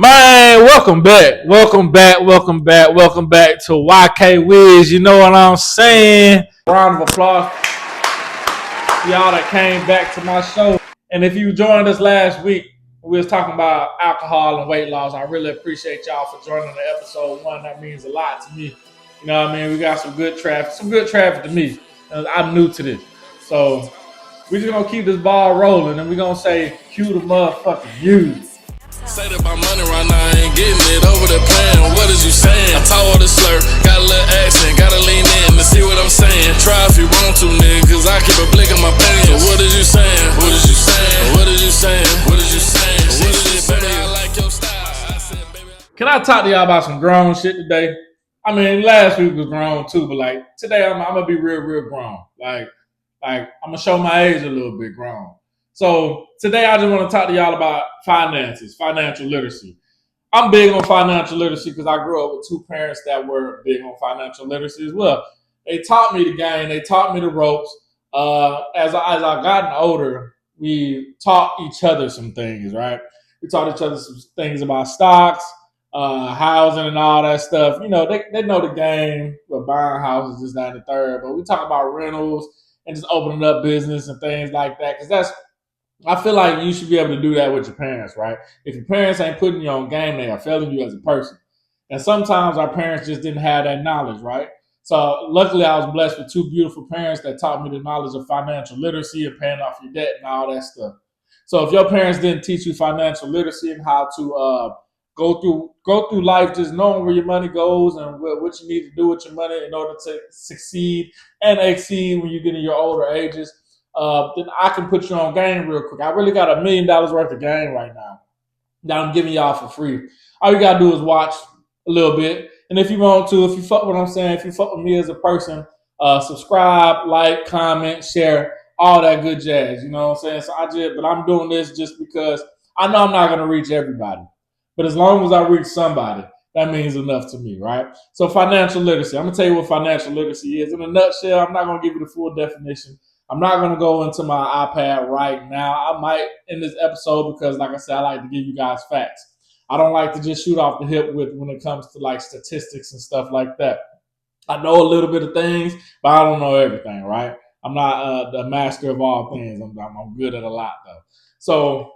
Man, welcome back to Yk WiS. You know what I'm saying? Round of applause to y'all that came back to my show. And if you joined us last week, we was talking about alcohol and weight loss. I really appreciate y'all for joining the episode one. That means a lot to me. You know what I mean? We got some good traffic to me. I'm new to this. So we're just gonna keep this ball rolling and we're gonna say cue the motherfucking music. Say that my money right now, I ain't getting it over the plan. What is you saying? I talk with a slur, got a little accent, gotta lean in to see what I'm saying. Try if you want to, nigga, cause I keep a blick in my pants. So what is you saying? What is you saying? What is you saying? What is you saying? What is you saying? I like your style. I said, baby. Can I talk to y'all about some grown shit today? I mean, last week was grown too, but like today I'm gonna be real grown. Like I'm gonna show my age a little bit grown. So today I just want to talk to y'all about finances, financial literacy. I'm big on financial literacy because I grew up with two parents that were big on financial literacy as well. They taught me the game, they taught me the ropes. As I gotten older, we taught each other some things, right? We taught each other some things about stocks, housing, and all that stuff. You know, they know the game with buying houses, this, that, and the third. But we talk about rentals and just opening up business and things like that because I feel like you should be able to do that with your parents, right? If your parents ain't putting you on game, they are failing you as a person. And sometimes our parents just didn't have that knowledge, right? So luckily I was blessed with two beautiful parents that taught me the knowledge of financial literacy and paying off your debt and all that stuff. So if your parents didn't teach you financial literacy and how to go through life just knowing where your money goes and what you need to do with your money in order to succeed and exceed when you get in your older ages, then I can put you on game real quick. I really got $1 million worth of game right now that I'm giving y'all for free. All you gotta do is watch a little bit. And if you want to, if you fuck what I'm saying, if you fuck with me as a person, subscribe, like, comment, share, all that good jazz. You know what I'm saying? But I'm doing this just because I know I'm not gonna reach everybody. But as long as I reach somebody, that means enough to me, right? So financial literacy. I'm gonna tell you what financial literacy is in a nutshell. I'm not gonna give you the full definition. I'm not going to go into my iPad right now. I might in this episode because, like I said, I like to give you guys facts. I don't like to just shoot off the hip with when it comes to like statistics and stuff like that. I know a little bit of things, but I don't know everything, right? I'm not the master of all things. I'm good at a lot, though. So,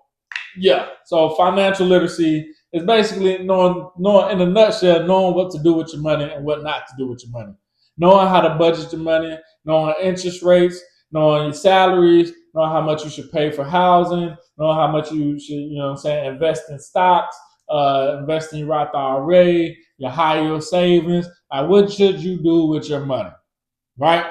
yeah. So financial literacy is basically knowing in a nutshell, knowing what to do with your money and what not to do with your money. Knowing how to budget your money, knowing interest rates, knowing your salaries, knowing how much you should pay for housing, knowing how much you should, invest in stocks, invest in your Roth IRA, your high yield savings. Like, what should you do with your money, right?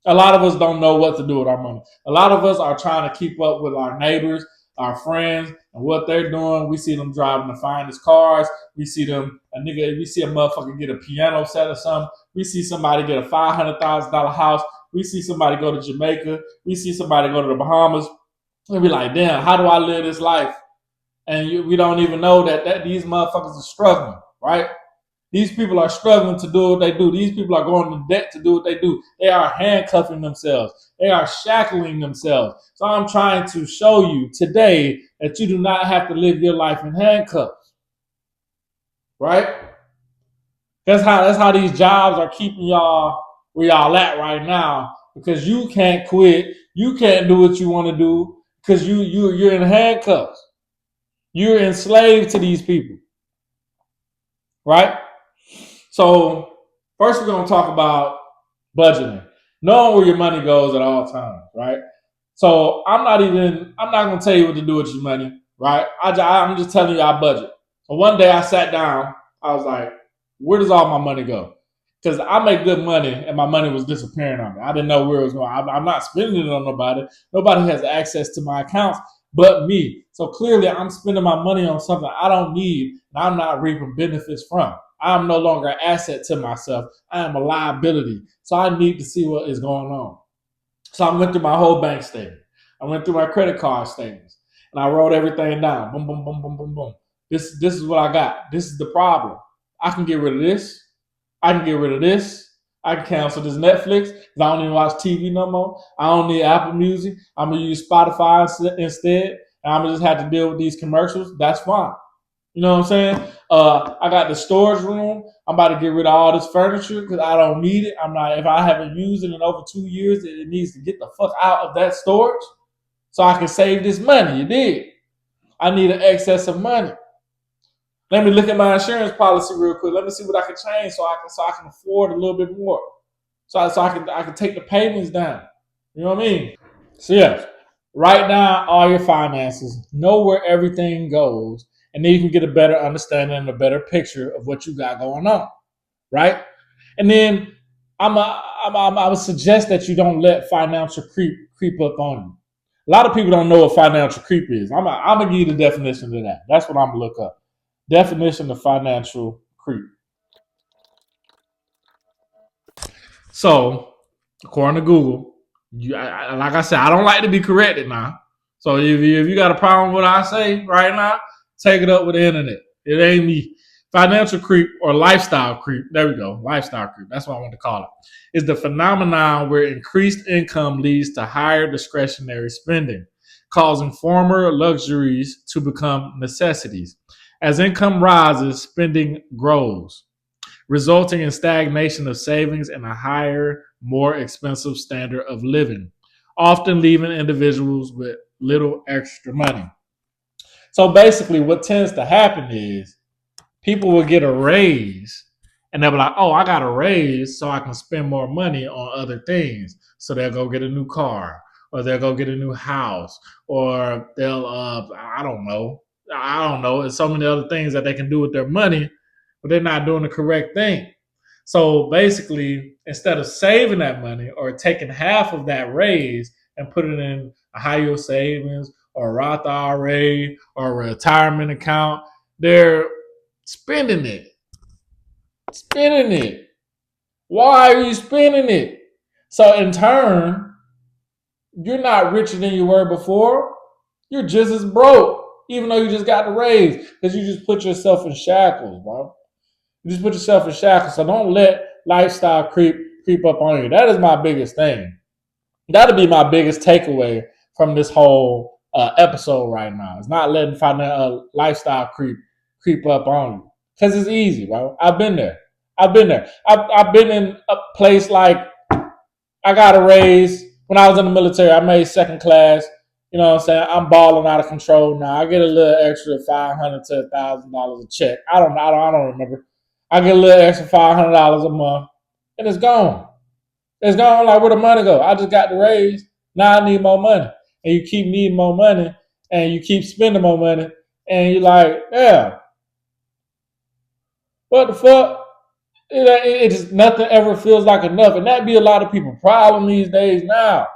A lot of us don't know what to do with our money. A lot of us are trying to keep up with our neighbors, our friends, and what they're doing. We see them driving the finest cars. We see a motherfucker get a piano set or something. We see somebody get a $500,000 house. We see somebody go to Jamaica. We see somebody go to the Bahamas. And be like, damn, how do I live this life? And we don't even know that these motherfuckers are struggling, right? These people are struggling to do what they do. These people are going to debt to do what they do. They are handcuffing themselves. They are shackling themselves. So I'm trying to show you today that you do not have to live your life in handcuffs, right? That's how these jobs are keeping y'all where y'all at right now, because you can't quit. You can't do what you want to do because you're in handcuffs. You're enslaved to these people, right? So first we're going to talk about budgeting, knowing where your money goes at all times, right? So I'm not going to tell you what to do with your money, right? I'm just telling you our budget. So one day I sat down, I was like, where does all my money go? Because I make good money and my money was disappearing on me. I didn't know where it was going. I'm not spending it on nobody. Nobody has access to my accounts but me. So clearly I'm spending my money on something I don't need and I'm not reaping benefits from. I am no longer an asset to myself. I am a liability. So I need to see what is going on. So I went through my whole bank statement. I went through my credit card statements and I wrote everything down. Boom, boom, boom, boom, boom, boom. This is what I got. This is the problem. I can get rid of this. I can get rid of this. I can cancel this Netflix because I don't even watch TV no more. I don't need Apple Music. I'm going to use Spotify instead. And I'm going to just have to deal with these commercials. That's fine. You know what I'm saying? I got the storage room. I'm about to get rid of all this furniture because I don't need it. I'm not. If I haven't used it in over 2 years, it needs to get the fuck out of that storage so I can save this money. You did. I need an excess of money. Let me look at my insurance policy real quick. Let me see what I can change so I can afford a little bit more. So I can take the payments down. You know what I mean? So yeah, write down all your finances, know where everything goes, and then you can get a better understanding and a better picture of what you got going on, right? And then I would suggest that you don't let financial creep up on you. A lot of people don't know what financial creep is. I'm gonna give you the definition of that. That's what I'm gonna look up. Definition of financial creep. So, according to Google, like I said, I don't like to be corrected now. So if you got a problem with what I say right now, take it up with the internet. It ain't me. Financial creep or lifestyle creep. There we go. Lifestyle creep. That's what I want to call it. Is the phenomenon where increased income leads to higher discretionary spending, causing former luxuries to become necessities. As income rises, spending grows, resulting in stagnation of savings and a higher, more expensive standard of living, often leaving individuals with little extra money. So basically, what tends to happen is people will get a raise and they'll be like, oh, I got a raise so I can spend more money on other things. So they'll go get a new car or they'll go get a new house or they'll, I don't know. I don't know. There's so many other things that they can do with their money, but they're not doing the correct thing. So basically, instead of saving that money or taking half of that raise and putting it in a high yield savings or a Roth IRA or a retirement account, they're spending it. Spending it. Why are you spending it? So in turn, you're not richer than you were before. You're just as broke, even though you just got the raise, because you just put yourself in shackles, bro. You just put yourself in shackles. So don't let lifestyle creep up on you. That is my biggest thing. That'll be my biggest takeaway from this whole episode right now. It's not letting lifestyle creep up on you because it's easy, bro. I've been there. I've been in a place like I got a raise when I was in the military. I made second class. You know what I'm saying? I'm balling out of control now. I get a little extra $500 to $1,000 a check. I don't remember. I get a little extra $500 a month, and it's gone. It's gone. Like, where the money go? I just got the raise. Now I need more money, and you keep needing more money, and you keep spending more money, and you're like, yeah, what the fuck? It just nothing ever feels like enough, and that be a lot of people's problem these days now.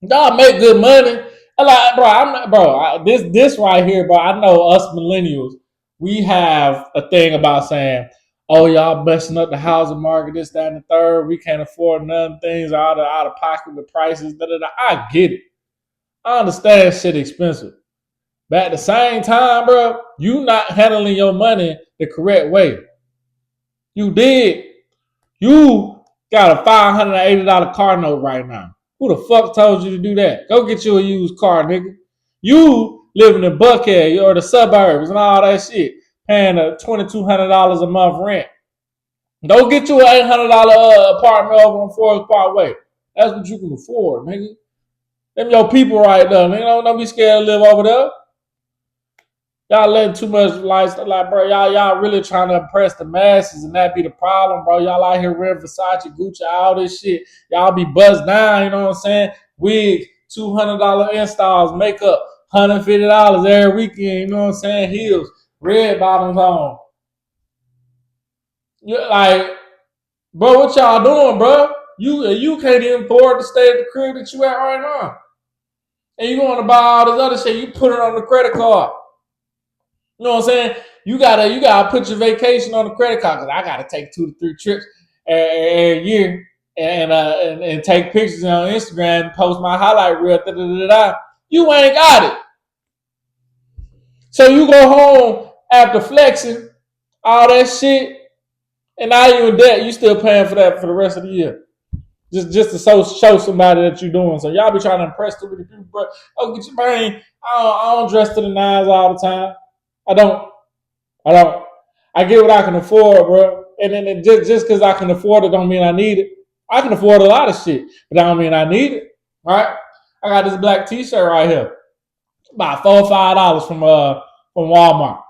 Y'all make good money. I like, bro. I'm not, bro. This right here, bro. I know us millennials, we have a thing about saying, "Oh, y'all messing up the housing market, this, that, and the third. We can't afford none things out of pocket with prices." Da, da, da. I get it. I understand shit expensive, but at the same time, bro, you not handling your money the correct way. You did. You got a $580 car note right now. Who the fuck told you to do that? Go get you a used car, nigga. You living in Buckhead or the suburbs and all that shit, paying a $2,200 a month rent. Go get you an $800 apartment over on Forest Parkway. That's what you can afford, nigga. Them your people right there, nigga. Don't be scared to live over there. Y'all letting too much lifestyle, like, bro. Y'all really trying to impress the masses, and that be the problem, bro. Y'all out here wearing Versace, Gucci, all this shit. Y'all be buzzed down, you know what I'm saying? Wig, $200 installs, makeup, $150 every weekend, you know what I'm saying? Heels, red bottoms on. You're like, bro, what y'all doing, bro? You can't even afford to stay at the crib that you at right now, and you want to buy all this other shit. You put it on the credit card. You know what I'm saying? You gotta put your vacation on the credit card because I gotta take 2 to 3 trips every year and take pictures on Instagram and post my highlight reel. Da, da, da, da. You ain't got it. So you go home after flexing all that shit, and now you in debt. You still paying for that for the rest of the year. Just to show somebody that you're doing. So y'all be trying to impress too many people, bro. Oh, get your brain. I don't dress to the nines all the time. I don't. I don't. I get what I can afford, bro. And then just because I can afford it, don't mean I need it. I can afford a lot of shit, but that don't mean I need it. Right? I got this black T-shirt right here, about $4 or $5 from Walmart.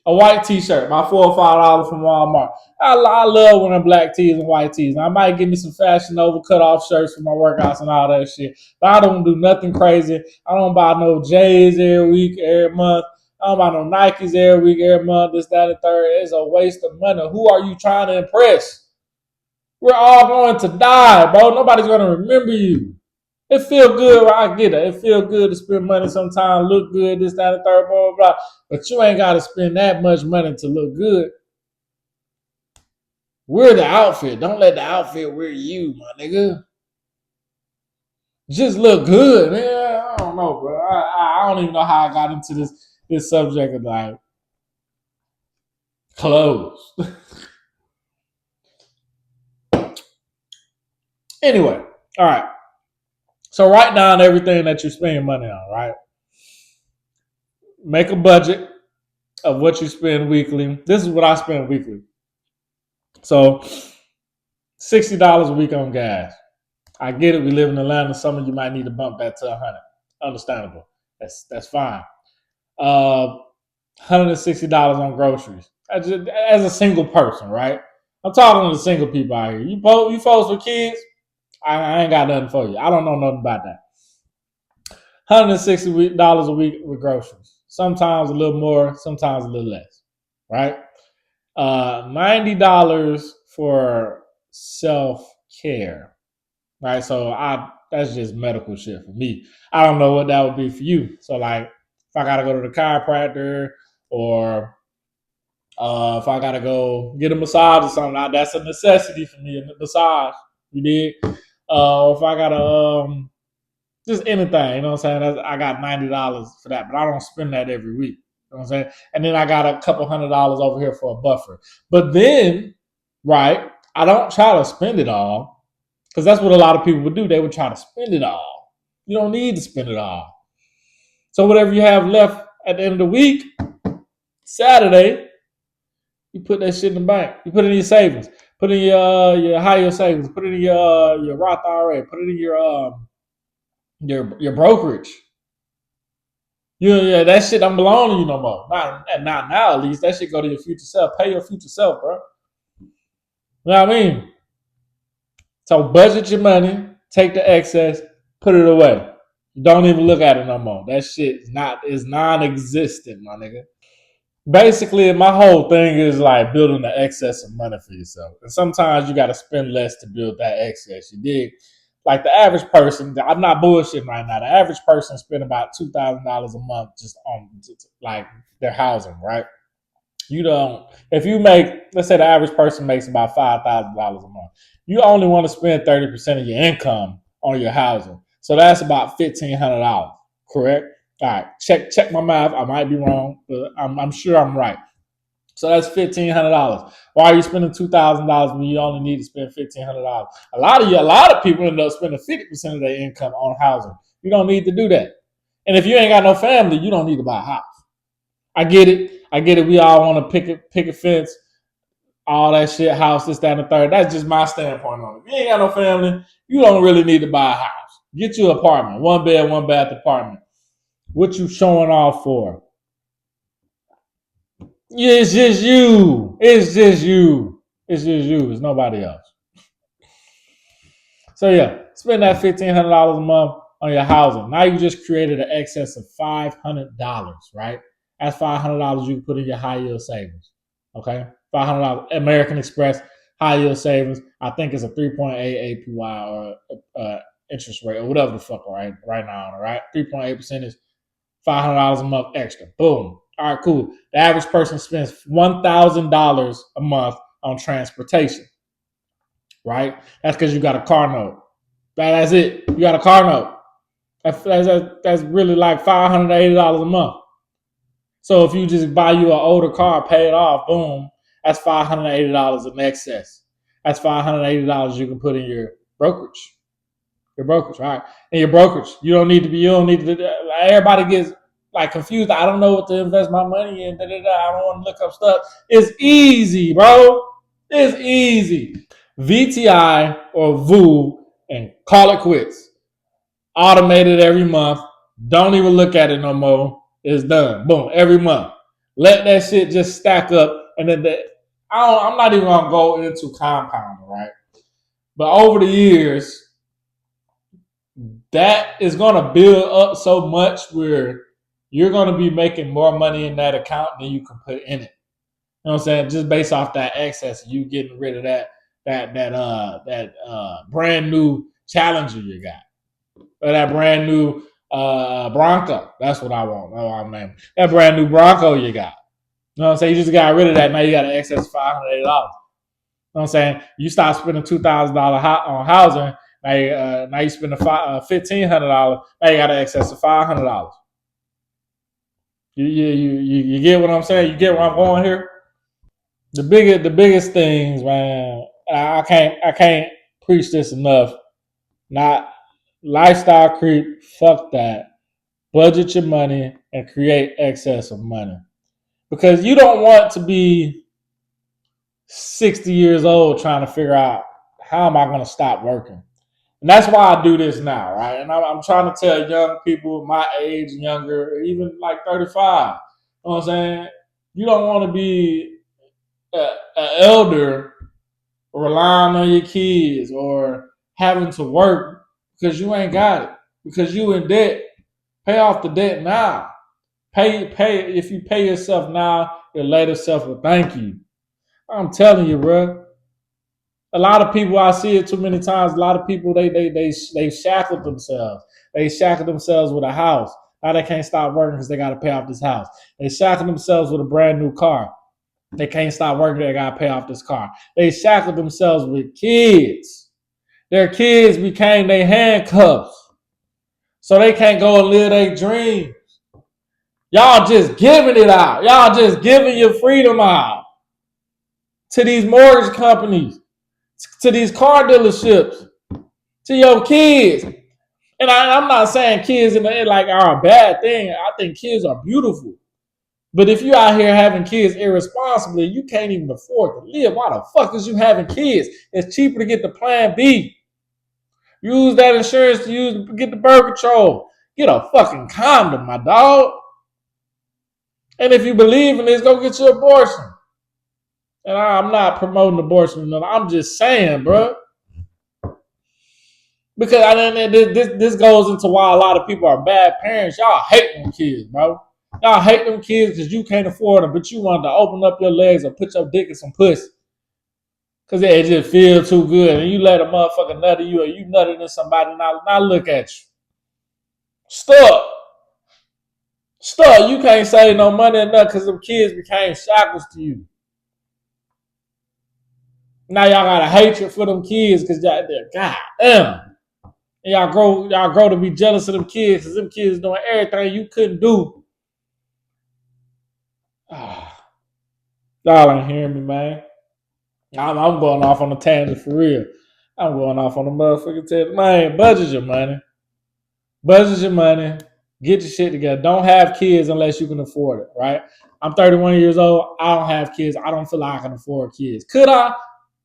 A white T-shirt, about $4 or $5 from Walmart. I love wearing black tees and white tees. And I might get me some Fashion Nova cut-off shirts for my workouts and all that shit. But I don't do nothing crazy. I don't buy no J's every week, every month. I don't buy no Nikes every week, every month. This, that, and third. It's a waste of money. Who are you trying to impress? We're all going to die, bro. Nobody's going to remember you. It feel good, I get it. It feel good to spend money sometimes, look good, this, that, and third, blah, blah, blah. But you ain't got to spend that much money to look good. Wear the outfit. Don't let the outfit wear you, my nigga. Just look good, man. I don't know, bro. I don't even know how I got into this subject of like clothes. Anyway, all right. So write down everything that you're spending money on, right? Make a budget of what you spend weekly. This is what I spend weekly. So $60 a week on gas. I get it. We live in Atlanta. Some of you might need to bump that to 100. Understandable. That's fine. $160 on groceries as a single person, right? I'm talking to the single people out here. You folks with kids, I ain't got nothing for you. I don't know nothing about that. $160 a week with groceries. Sometimes a little more, sometimes a little less, right? $90 for self-care, right? So that's just medical shit for me. I don't know what that would be for you. So like if I gotta go to the chiropractor or if I gotta go get a massage or something, that's a necessity for me. A massage, you did. If I gotta just anything, you know what I'm saying? I got $90 for that, but I don't spend that every week. You know what I'm saying? And then I got a couple $100 over here for a buffer. But then, right, I don't try to spend it all because that's what a lot of people would do. They would try to spend it all. You don't need to spend it all. So whatever you have left at the end of the week, Saturday, you put that shit in the bank. You put it in your savings. Put it in your high yield savings. Put it in your Roth IRA. Put it in your brokerage. Yeah, that shit don't belong to you no more. Not now, at least. That shit go to your future self. Pay your future self, bro. You know what I mean? So budget your money, take the excess, put it away. Don't even look at it no more. That shit is non-existent, my nigga. Basically, my whole thing is like building the excess of money for yourself. And sometimes you got to spend less to build that excess. You dig? Like the average person, I'm not bullshitting right now. The average person spend about $2,000 a month just on like their housing, right? You don't. If you make, let's say the average person makes about $5,000 a month, you only want to spend 30% of your income on your housing. So that's about $1,500, correct? All right, check my math. I might be wrong, but I'm sure I'm right. So that's $1,500. Why are you spending $2,000 when you only need to spend $1,500? A lot of people end up spending 50% of their income on housing. You don't need to do that. And if you ain't got no family, you don't need to buy a house. I get it. We all want to pick a fence, all that shit, house, this, that, and the third. That's just my standpoint on it. If you ain't got no family, you don't really need to buy a house. Get you an apartment, 1 bed, 1 bath apartment. What you showing off for? Yeah, it's just you. It's just you. It's just you. It's nobody else. So yeah, spend that $1,500 a month on your housing. Now you just created an excess of $500, right? That's $500 you can put in your high yield savings. Okay, $500 American Express high yield savings. I think it's a 3.8 APY or interest rate or whatever the fuck right now. All right, 3.8% is $500 a month extra. Boom. All right, cool. The average person spends $1,000 a month on transportation, right? That's because you got a car note. That's it. You got a car note. That's really like $580 a month. So if you just buy you an older car, pay it off, boom, that's $580 in excess. That's $580 you can put in your brokerage. Your brokerage, right? And your brokerage, you don't need to. Everybody gets like confused. I don't know what to invest my money in. I don't want to look up stuff. It's easy, bro. It's easy. VTI or VOO and call it quits. Automated every month. Don't even look at it no more. It's done. Boom. Every month. Let that shit just stack up. And then I'm not even gonna go into compounding, right? But over the years, that is gonna build up so much where you're gonna be making more money in that account than you can put in it. You know what I'm saying? Just based off that excess, you getting rid of that brand new Challenger you got. Or that brand new Bronco. That's what I want. Oh, I'm naming that brand new Bronco you got. You know what I'm saying? You just got rid of that. Now you got an excess of $580. You know what I'm saying? You start spending $2,000 on housing. Now you spend $1,500. Now you got an excess of $500. You get what I'm saying? You get where I'm going here? The biggest things, man. I can't preach this enough. Not lifestyle creep. Fuck that. Budget your money and create excess of money. Because you don't want to be 60 years old trying to figure out how am I going to stop working. And that's why I do this now, right? And I'm trying to tell young people my age and younger, even like 35, you know what I'm saying? You don't want to be an elder relying on your kids or having to work because you ain't got it, because you in debt. Pay off the debt now. Pay. If you pay yourself now, your later self will thank you. I'm telling you, bro. A lot of people, I see it too many times. A lot of people, they shackled themselves. They shackled themselves with a house. Now they can't stop working because they got to pay off this house. They shackled themselves with a brand new car. They can't stop working. They got to pay off this car. They shackled themselves with kids. Their kids became their handcuffs. So they can't go and live their dreams. Y'all just giving it out. Y'all just giving your freedom out to these mortgage companies, to these car dealerships, to your kids. And I'm not saying kids like are a bad thing. I think kids are beautiful. But if you out here having kids irresponsibly, you can't even afford to live. Why the fuck is you having kids? It's cheaper to get the Plan B. Use that insurance to get the birth control. Get a fucking condom, my dog. And if you believe in this, go get your abortion. And I'm not promoting abortion. I'm just saying, bro. Because this goes into why a lot of people are bad parents. Y'all hate them kids, bro. Y'all hate them kids because you can't afford them, but you wanted to open up your legs or put your dick in some pussy. Because it just feels too good. And you let a motherfucker nut at you or you nutted in somebody, now look at you. Stuck. You can't save no money or nothing because them kids became shackles to you. Now y'all got a hatred for them kids because they're god damn. And y'all grow to be jealous of them kids because them kids doing everything you couldn't do. Y'all ain't hearing me, man. I'm going off on a tangent for real. I'm going off on a motherfucking tangent. Man, budget your money. Budget your money. Get your shit together. Don't have kids unless you can afford it, right? I'm 31 years old. I don't have kids. I don't feel like I can afford kids. Could I?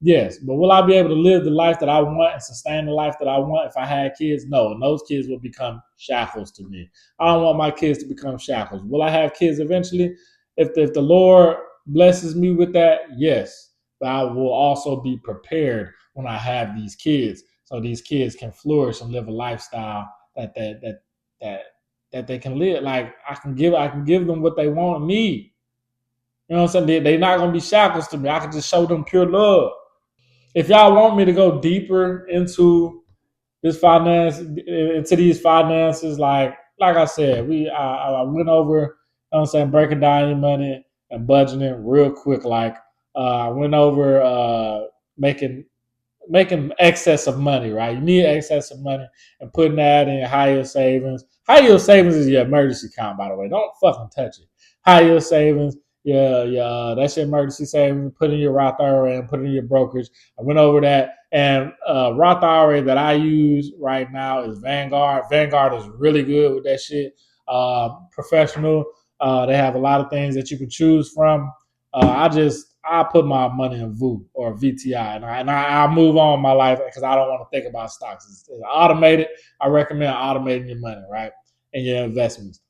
Yes. But will I be able to live the life that I want and sustain the life that I want if I had kids? No. And those kids will become shackles to me. I don't want my kids to become shackles. Will I have kids eventually? If the Lord blesses me with that, yes. But I will also be prepared when I have these kids so these kids can flourish and live a lifestyle that they can live. Like I can give them what they want and need. You know what I'm saying? They're not gonna be shackles to me. I can just show them pure love. If y'all want me to go deeper into these finances, like I said, I went over, you know what I'm saying, breaking down your money and budgeting real quick. Like I went over making excess of money, right? You need excess of money and putting that in high yield savings. High yield savings is your emergency account, by the way. Don't fucking touch it. High yield savings, that's your emergency savings. Put in your Roth IRA and put in your brokerage. I went over that. And Roth IRA that I use right now is Vanguard. Vanguard is really good with that shit. professional. They have a lot of things that you can choose from. I put my money in VU or VTI, and I move on in my life because I don't want to think about stocks. It's automated. I recommend automating your money, right, and your investments.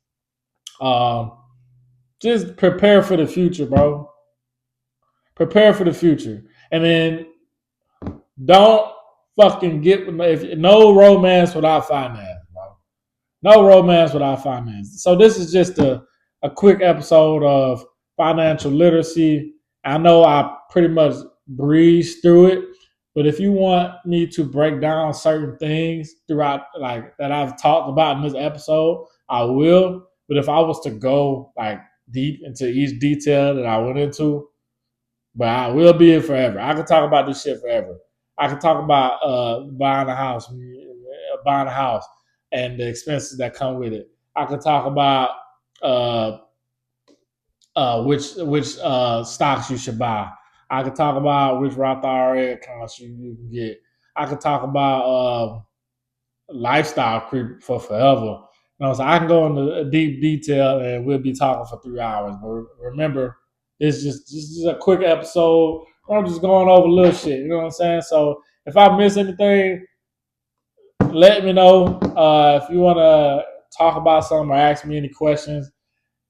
Just prepare for the future, bro. Prepare for the future, and then don't fucking get no romance without finance, bro. No romance without finance. So this is just a quick episode of financial literacy. I know I pretty much breezed through it, but if you want me to break down certain things throughout, like that I've talked about in this episode, I will. But if I was to go like deep into each detail that I went into, but I will be here forever. I can talk about this shit forever. I can talk about buying a house, and the expenses that come with it. I can talk about uh, which stocks you should buy. I can talk about which Roth IRA accounts you can get. I can talk about lifestyle creep for forever. You know, so I can go into deep detail, and we'll be talking for 3 hours. But remember, it's just a quick episode. I'm just going over little shit. You know what I'm saying? So if I miss anything, let me know. If you want to talk about something or ask me any questions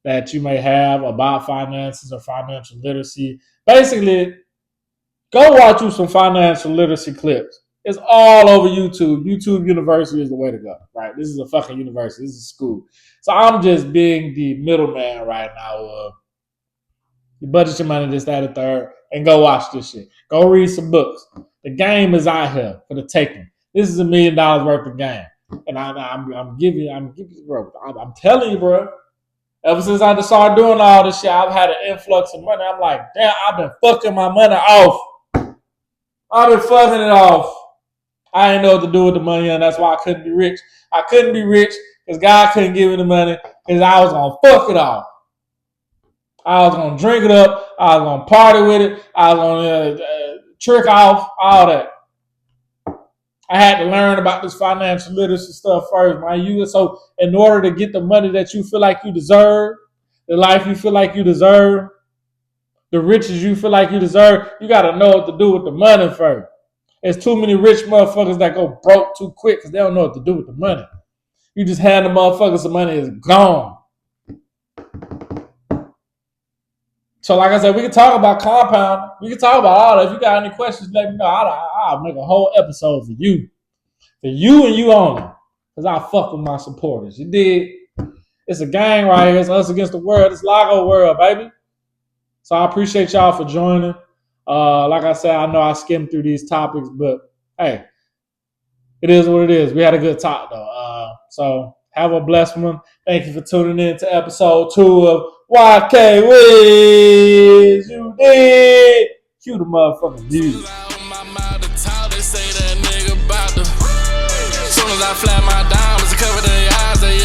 that you may have about finances or financial literacy, basically, go watch you some financial literacy clips. It's all over YouTube. YouTube University is the way to go, right? This is a fucking university. This is a school. So I'm just being the middleman right now. You budget your money, this, that, and third, and go watch this shit. Go read some books. The game is out here for the taking. This is $1 million worth of game, and I'm giving you, bro. I'm telling you, bro. Ever since I started doing all this shit, I've had an influx of money. I'm like, damn, I've been fucking my money off. I've been fucking it off. I didn't know what to do with the money, and that's why I couldn't be rich. I couldn't be rich because God couldn't give me the money because I was going to fuck it off. I was going to drink it up. I was going to party with it. I was going to trick off, all that. I had to learn about this financial literacy stuff first, man. So in order to get the money that you feel like you deserve, the life you feel like you deserve, the riches you feel like you deserve, you got to know what to do with the money first. There's too many rich motherfuckers that go broke too quick because they don't know what to do with the money. You just hand the motherfuckers the money, it's gone. So like I said, we can talk about compound. We can talk about all that. If you got any questions, let me know. I'll make a whole episode for you. For you and you only. Because I fuck with my supporters. You dig? It's a gang right here. It's us against the world. It's Lago world, baby. So I appreciate y'all for joining. Like I said, I know I skimmed through these topics, but hey, it is what it is. We had a good talk, though. So have a blessed one. Thank you for tuning in to episode 2 of Yk WiS. You did. Cue the motherfucking music. Soon as I flap my diamonds, cover their eyes, they